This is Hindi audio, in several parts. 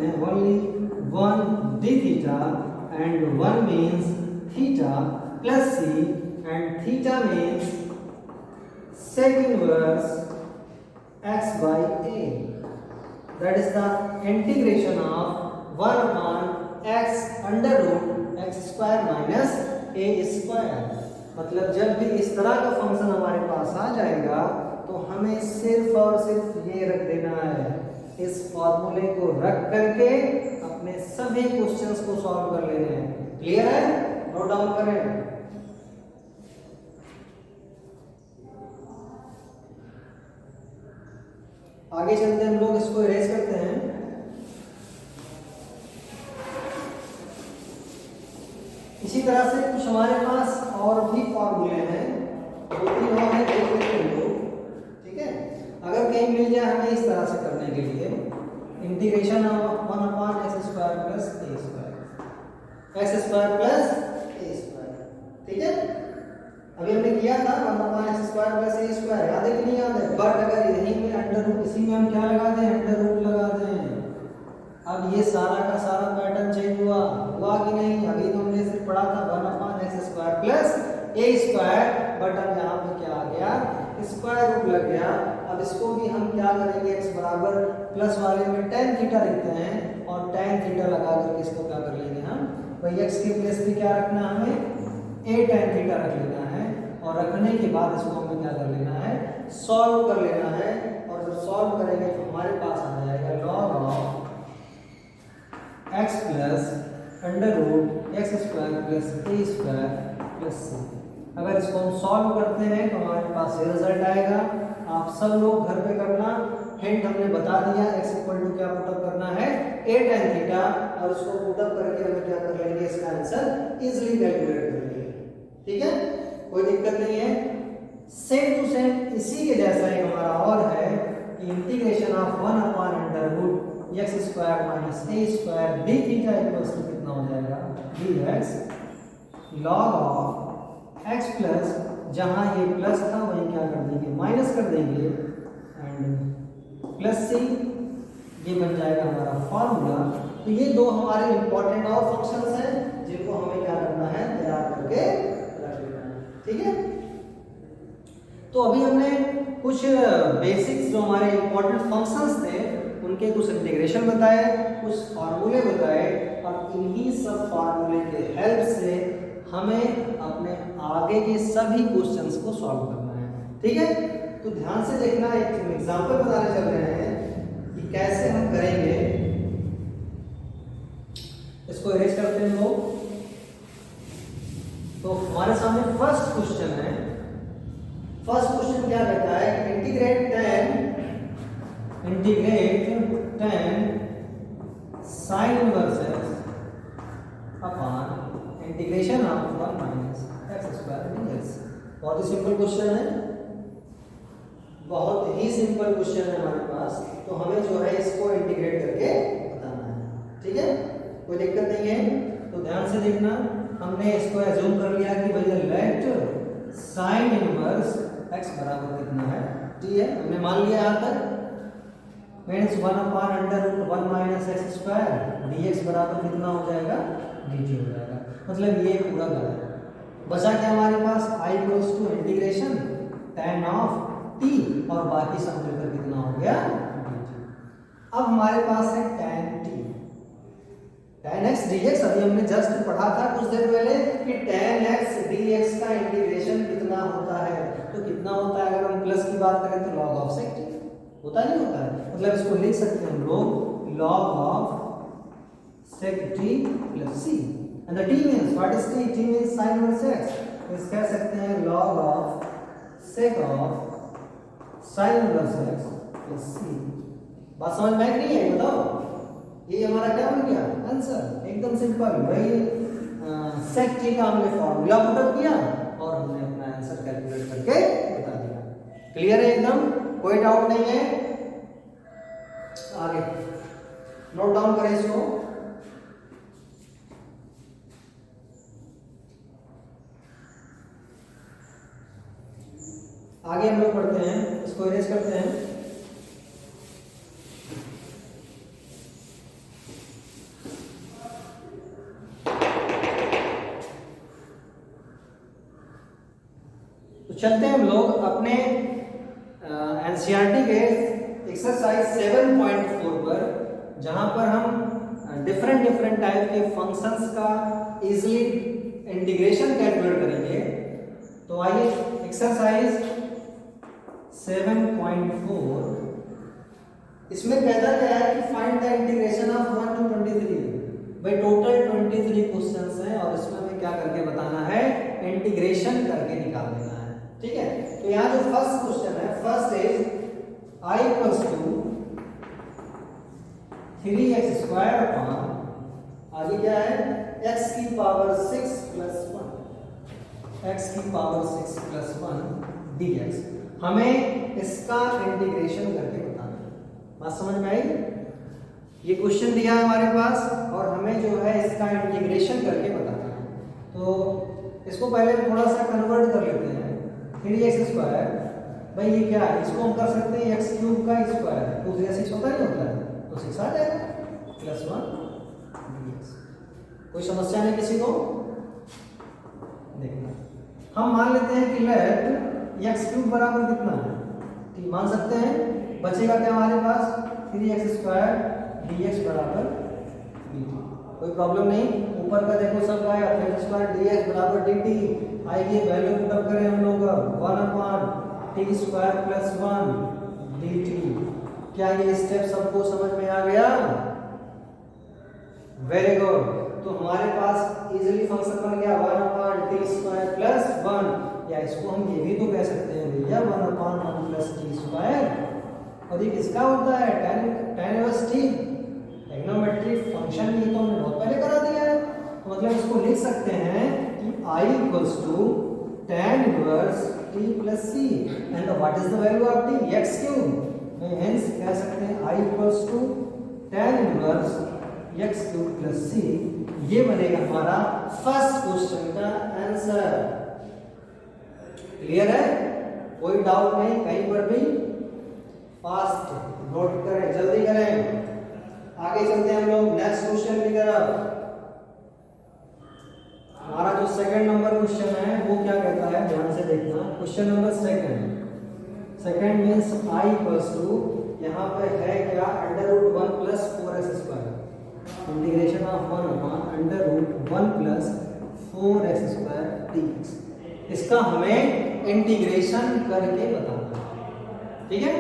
हैं only 1 d theta and 1 means theta plus c and theta means sec inverse x by a. That is the integration of 1 upon x under root x square minus a square. मतलब जब भी इस तरह का फंक्शन हमारे पास आ जाएगा तो हमें सिर्फ और सिर्फ ये रख देना है, इस फॉर्मूले को रख करके अपने सभी क्वेश्चंस को सॉल्व कर लेने हैं। क्लियर है? नोट डाउन करें। आगे चलते हम लोग इसको इरेज करते हैं। इसी तरह से कुछ हमारे पास और भी फॉर्मूले हैं, 2-3 और हैं, देख लेते हैं लोग। ठीक है, अगर कहीं मिल जाए हमें इस तरह से करने के लिए integration of 1 upon x square plus a square, x square plus a square. ठीक है, अभी हमने किया था 1 upon x square plus a square, याद है कि नहीं याद है? बट अगर यहीं में अंडर रूट, इसी में हम क्या लगा दें? अंडर रूट लगा दें। अब ये सारा का सारा पैटर्न चेंज हुआ कि नहीं? अभी तो हमने सिर्फ पढ़ा था 1 upon x square plus a square, but अब यहाँ पे क्या आ गया? स्क्वायर रूट लग गया। अब इसको भी हम क्या करेंगे? x बराबर प्लस वाले में tan थीटा लिखते हैं और tan थीटा लगा करके इसको क्या कर लेंगे हम? भाई x के प्लेस पे क्या रखना है हमें? a tan थीटा रख लेना है और रखने के बाद इसको हमें क्या कर लेना है? सॉल्व कर लेना है। और जब सॉल्व करेंगे तो हमारे पास आ जाएगा log of x plus under root x square plus a square plus c. अगर इसको हम सॉल्व करते हैं तो हमारे पास ये रिजल्ट आएगा। आप सब लोग घर पे करना, हिंट हमने बता दिया, x इक्वल टू क्या पुटअप करना है? a tan थीटा, और उसको पुटअप करके हमें क्या कर लेंगे? इसका आंसर इजीली कैलकुलेट कर लेंगे। ठीक है, कोई दिक्कत नहीं है। सेम टू सेम इसी के जैसा एक हमारा और है कि integration of 1 upon under root x square minus A square D theta equals to कितना हो जाएगा? dx log of x plus, जहां ये प्लस था वहीं क्या कर देंगे? माइनस कर देंगे, एंड प्लस सी, ये बन जाएगा हमारा फॉर्मूला। तो ये दो हमारे इंपॉर्टेंट और फंक्शंस हैं जिनको हमें क्या करना है? तैयार करके रख लेना है। ठीक है, तो अभी हमने कुछ बेसिक्स जो हमारे इंपॉर्टेंट फंक्शंस थे उनके कुछ इंटीग्रेशन बताए, कुछ फार्मूले बताए, और इन्हीं सब फार्मूले के हेल्प से हमें अपने आगे के सभी क्वेश्चंस को सॉल्व करना है। ठीक है, तो ध्यान से देखना, एक एग्जांपल बताने चल रहे हैं कि कैसे हम करेंगे। इसको इरेज करते हैं लोग। तो हमारे सामने फर्स्ट क्वेश्चन है। फर्स्ट क्वेश्चन क्या कहता है? Integrate tan sin inverse x upon integration of 1 minus X square dx। बहुत ही सिंपल क्वेश्चन है, बहुत ही सिंपल क्वेश्चन है हमारे पास। तो हमें जो है इसको इंटीग्रेट करके बताना है। ठीक है, कोई दिक्कत नहीं है। तो ध्यान से देखना, हमने इसको एज्यूम कर लिया कि भैया लेट साइन इनवर्स x बराबर कितना है? t है, हमने मान लिया यहाँ तक। Means 1 upon under root 1 minus X square dx बराबर कितना हो जाएगा? dt हो जाएगा। मतलब ये पूरा गलत है। बचा क्या हमारे पास? i equals to integration tan of t, और बाकी सब मिलकर कितना हो गया? dt। अब हमारे पास है tan t, tan x dx। अभी हमने जस्ट पढ़ा था कुछ देर पहले कि tan x dx का इंटीग्रेशन कितना होता है। तो कितना होता है? अगर हम प्लस की बात करें तो log ऑफ sec t होता नहीं होता है? मतलब इसको लिख सकते हैं हम लोग log of sec t plus c, and the t means what is t? t means sin inverse x। तो इस कह सकते हैं log of sec of sin inverse x plus c। बात समझ में आई नहीं है? बताओ, ये हमारा क्या बन गया आंसर? एकदम सिंपल। भाई sec t का हमने फॉर्मूला पुट किया और हमने अपना आंसर कैलकुलेट करके बता दिया। क्लियर है एकदम? कोई डाउट नहीं है? आगे नोट डाउन करें इसको। आगे हम लोग पढ़ते हैं, इसको इरेज करते हैं। चलते हैं हम लोग अपने एनसीईआरटी के एक्सरसाइज 7.4 पर, जहां पर हम डिफरेंट टाइप के फंक्शंस का इजीली इंटीग्रेशन कैलकुलेट करेंगे। तो आइए एक्सरसाइज 7.4, इसमें कहता क्या है कि find the integration of 1 to 23। भाई टोटल 23 क्वेश्चंस हैं और इसमें हमें क्या करके बताना है, इंटीग्रेशन करके निकाल देना है। ठीक है, तो यहाँ जो फर्स्ट क्वेश्चन है, first is I equals to 3x square upon, आगे क्या है, x की पावर 6 प्लस 1, x की पावर 6 प्लस 1 dx। हमें इसका इंटीग्रेशन करके बताना है। बात समझ में आई? ये क्वेश्चन दिया है हमारे पास और हमें जो है इसका इंटीग्रेशन करके बताना है। तो इसको पहले थोड़ा सा कन्वर्ट कर लेते हैं। 3x स्क्वायर, भाई ये क्या है, इसको हम कर सकते हैं x क्यूब का स्क्वायर, तो 6 होता ही होता है, तो 6 आ जाएगा प्लस 1 dx। कोई समस्या नहीं किसी को? देखना, हम मान लेते हैं कि लेट x क्यूब बराबर कितना है, ठीक मान सकते हैं। बचेगा क्या हमारे पास, 3x स्क्वायर dx बराबर dt। कोई प्रॉब्लम नहीं, ऊपर का देखो सब आएगा, 3x स्क्वायर dx बराबर dt आएगी। वैल्यू पुटअप करें हम लोग 1 upon t square plus 1 dt। क्या ये स्टेप सबको समझ में आ गया? Very good. तो हमारे पास इजीली फंक्शन बन गया 1 अपॉन t स्क्वायर प्लस 1, या इसको हम ये भी तो कह सकते हैं भैया 1 अपॉन 1 प्लस t स्क्वायर, और ये किसका होता है, tan inverse t, trigonometric function. ये तो हमने बहुत पहले करा दिया है, तो मतलब इसको लिख सकते हैं कि I equals to tan inverse t plus c, and what is the value of t, x cube. Hence कह सकते हैं I equals to tan inverse x cube plus c। ये बनेगा हमारा फर्स्ट क्वेश्चन का आंसर। क्लियर है? कोई डाउट नहीं कहीं पर भी? फास्ट नोट करें, जल्दी करें। आगे चलते हैं हम लोग नेक्स्ट क्वेश्चन की तरफ। हमारा जो सेकंड नंबर क्वेश्चन है वो क्या कहता है, ध्यान से देखना। Question number second means I equals to, यहाँ पे है क्या, √1 plus 4x square, integration of 1 upon √1 plus 4x square dx। इसका हमें इंटीग्रेशन करके बताना है। ठीक है,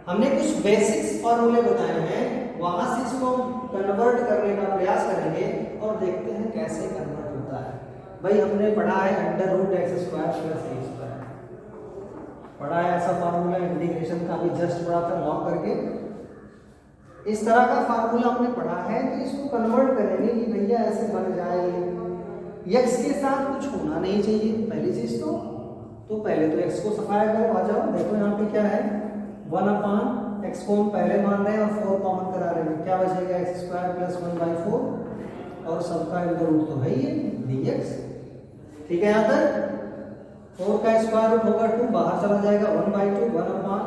हमने कुछ बेसिक्स फॉर्मूले बताए हैं, वहां से इसको कन्वर्ट करने का प्रयास करेंगे और देखते हैं कैसे कन्वर्ट होता है। भाई हमने पढ़ा है √x square plus a square, पढ़ा है ऐसा फार्मूला, इंटीग्रेशन का भी जस्ट पढ़ा था लॉग करके। इस तरह का फार्मूला हमने पढ़ा है, तो इसको कन्वर्ट करेंगे कि भैया ऐसे बन जाए। x के साथ कुछ होना नहीं चाहिए पहली चीज तो पहले तो x को सफाया करो। आ जाओ, देखो यहाँ पे क्या है, 1 अपॉन x को हम पहले मान रहे हैं और 4 कॉमन करा रहे हैं, क्या बचेगा, x स्क्वायर प्लस 1/4, और सबका अंडर रूट तो है ही dx। ठीक है, यहाँ तक 4 का स्क्वायर रूट होगा 2, बाहर चला जाएगा 1/2, 1 upon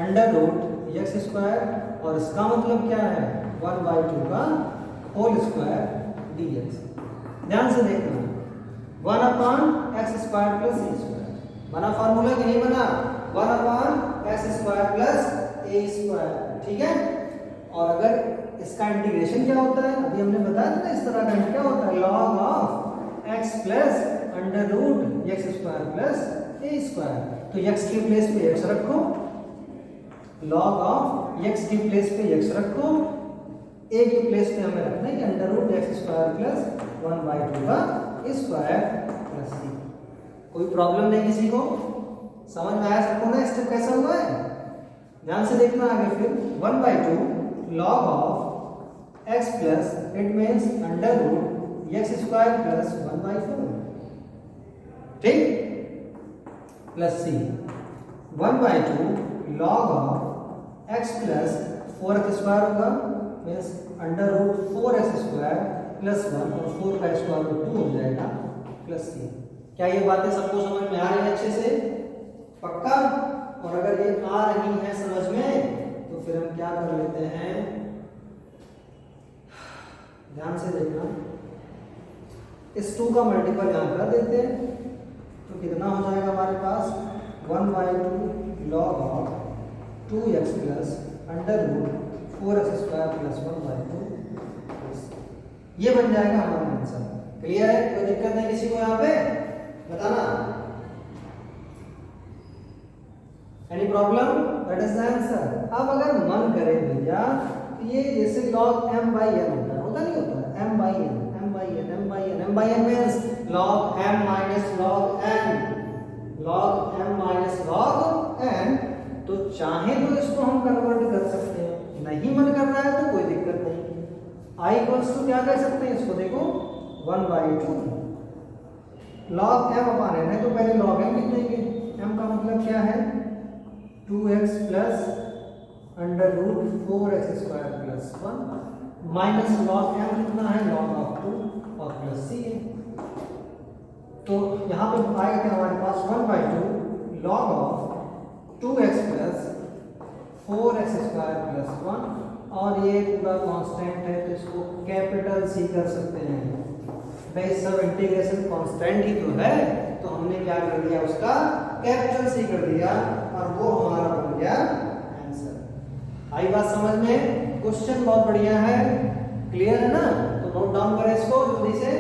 under root x square, और इसका मतलब क्या है, 1/2 का होल स्क्वायर dx। ध्यान से देखना, 1 upon x square plus a square बना फार्मूला कि नहीं बना, 1 upon x square plus a square. ठीक है, और अगर इसका इंटीग्रेशन क्या होता है, अभी हमने बताया था ना, इस तरह का क्या होता है, log of x plus under root x square plus a square. तो x के प्लेस पे x रखो, log ऑफ x की प्लेस पे x रखो, a की प्लेस पे हमें रखना है कि under root x square plus 1/2 का स्क्वायर प्लस c। कोई प्रॉब्लम नहीं किसी को? समझ में आया सबको ना स्टेप कैसा हुआ है? ध्यान से देखना आगे फिर, 1/2 log of x plus, it means under root x square plus 1/4, ठीक, plus c, 1/2 log of x plus 4x square होगा, means under root 4x square plus 1, और 4 का स्क्वायर रूट 2 हो जाएगा प्लस c। क्या ये बातें सबको समझ में आ रही है अच्छे से? पक्का? और अगर ये आ रही है समझ में, तो फिर हम क्या कर लेते हैं, ध्यान से देखना, इस 2 का मल्टीपल यहां कर देते हैं, तो कितना हो जाएगा हमारे पास 1/2 log of 2x plus under root 4x square plus 1/2, ये बन जाएगा हमारा आंसर। क्लियर है? कोई दिक्कत नहीं किसी को यहाँ पे बताना? Any problem? That is the answer. अब अगर मन करे भैया तो ये जैसे log m/n होता नहीं होता m/n means log m minus log n, log m minus log n। तो चाहे तो इसको हम कन्वर्ट कर सकते हैं, नहीं मन कर रहा है तो कोई दिक्कत नहीं। i इक्वल्स टू क्या कर सकते हैं इसको, देखो 1/2 log m अपॉन n है तो पहले log m लिख देंगे। m का मतलब क्या है 2x plus under root 4x square plus 1 minus log m कितना है log ऑफ 2 और प्लस c है। तो यहाँ पे आएगा क्या हमारे पास 1/2 log of 2x plus 4x square plus 1, और ये पूरा कांस्टेंट है तो इसको कैपिटल C कर सकते हैं। भाई सब इंटीग्रेशन कांस्टेंट ही तो है, तो हमने क्या कर दिया उसका कैपिटल C कर दिया और वो हमारा बन गया आंसर। आई बात समझ में? क्वेश्चन बहुत बढ़िया है, क्लियर है ना? तो नोट डाउन करें इसको जल्दी से।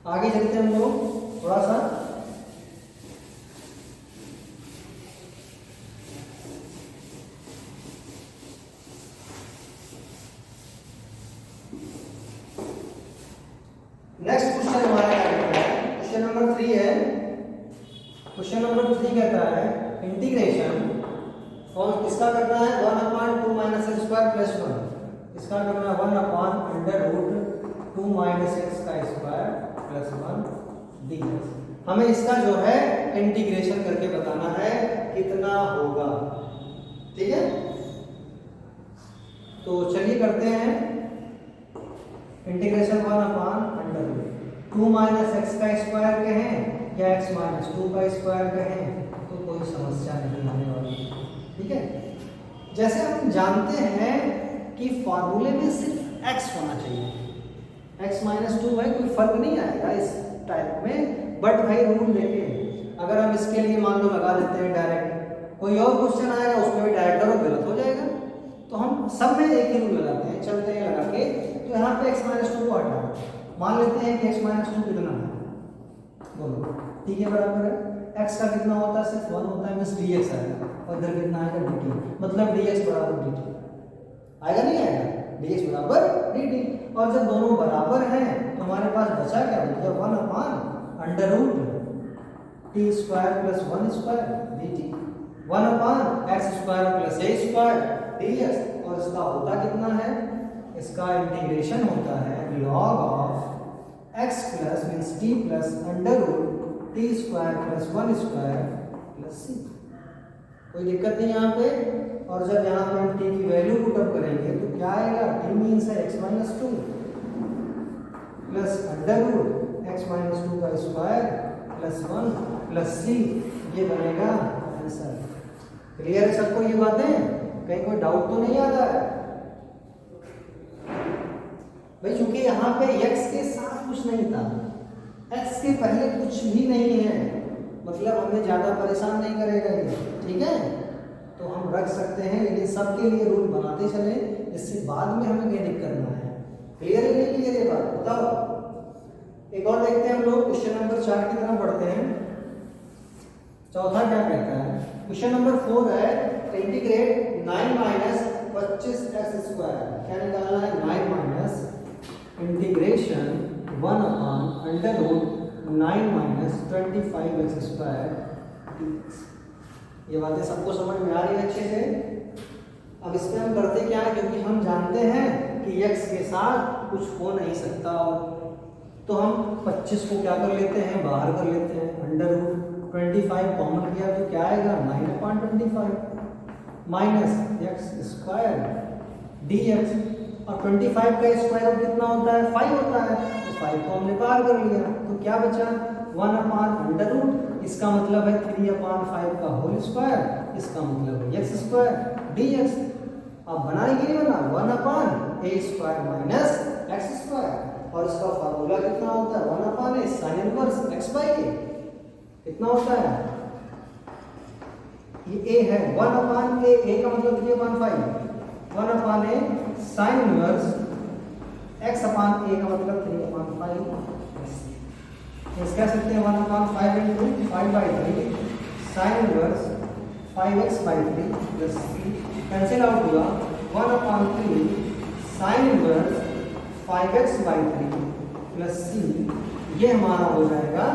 आगे चलते हैं हम लोग थोड़ा सा। नेक्स्ट क्वेश्चन हमारा क्या कहता है, क्वेश्चन नंबर 3 है। क्वेश्चन नंबर 3 कहता है इंटीग्रेशन और किसका करना है 1/2 माइनस x स्क्वायर प्लस 1, इसका करना है 1/√2 माइनस x का स्क्वायर प्लस 1 dx। हमें इसका जो है इंटीग्रेशन करके बताना है कितना होगा, ठीक है? तो चलिए करते हैं इंटीग्रेशन 1/√2 माइनस x का स्क्वायर कहें या x माइनस 2 का स्क्वायर कहें तो कोई समस्या नहीं आने वाली, ठीक है? जैसे हम जानते हैं कि फॉर्मूले में सिर्फ x होना चाहिए, x माइनस 2 है, कोई फर्क नहीं आएगा इस टाइप में। बट भाई रूल देखें, अगर हम इसके लिए मान लो लगा लेते हैं डायरेक्ट, कोई और क्वेश्चन आएगा उसमें भी डायरेक्ट करो गलत हो जाएगा, तो हम सब में एक ही रूल लगाते हैं, चलते हैं लगा के। तो यहाँ पे x माइनस 2 को हटा मान लेते हैं कि x माइनस 2 कितना है, बोलो ठीक है बराबर है x का कितना होता है सिर्फ 1 होता है, मींस dx आएगा, और इधर कितना आएगा dt, मतलब dx बराबर dt आएगा नहीं आएगा, dx बराबर dt। और जब दोनों बराबर हैं तो हमारे पास बचा क्या भैया 1/√t square plus 1 square dt, 1/x square plus a square dx। और इसका होता कितना है, इसका इंटीग्रेशन होता है log of x plus means t plus √t square plus 1 square plus c। कोई दिक्कत नहीं यहाँ पे। और जब यहाँ पे हम t की वैल्यू पुटअप करेंगे तो क्या आएगा, t मींस है x minus 2 plus √x minus 2 का स्क्वायर प्लस 1 प्लस c, ये बनेगा आंसर। क्लियर है सबको ये बातें? कहीं कोई डाउट तो नहीं आता है भाई? चूंकि यहाँ पे x के साथ कुछ नहीं था, x के पहले कुछ भी नहीं है, मतलब हमें ज्यादा परेशान नहीं करेगा ये, ठीक है? तो हम रख सकते हैं, लेकिन सबके लिए रूल बनाते चले, इससे बाद में हमें एडिट करना है। क्लियर है नहीं क्लियर ये बात बताओ? एक और देखते हैं हम लोग, क्वेश्चन नंबर 4 की तरफ बढ़ते हैं। चौथा क्या कहता है, क्वेश्चन नंबर 4 है इंटीग्रेट 9 माइनस 25x स्क्वायर। क्या निकालना है, 9 minus integration 1/√9 minus 25x square. ये बातें सबको समझ में आ रही है अच्छे से? अब इसमें हम करते क्या है, क्योंकि हम जानते हैं कि x के साथ कुछ हो नहीं सकता, तो हम 25 को क्या कर लेते हैं, बाहर कर लेते हैं, √25 कॉमन किया तो क्या आएगा 9/25 माइनस x स्क्वायर dx। और 25 का स्क्वायर कितना होता है, 5 होता है, तो 5 को हमने बाहर कर लिया, तो क्या बचा 1/√, इसका मतलब है 3/5 का होल स्क्वायर, इसका मतलब है x स्क्वायर dx। अब बनाएंगे नहीं बना 1/a² माइनस x², और इसका फार्मूला कितना होता है 1/a sin इनवर्स x/a कितना होता है, ये a है 1/a, a का मतलब 3/5, 1/a sin इनवर्स x/a का मतलब 3/5। इस कह सकते हैं 1/5 into 5/3 sin inverse 5x/3 plus c cancel out हुआ 1/3 sin inverse 5x/3 plus c, ये हमारा हो जाएगा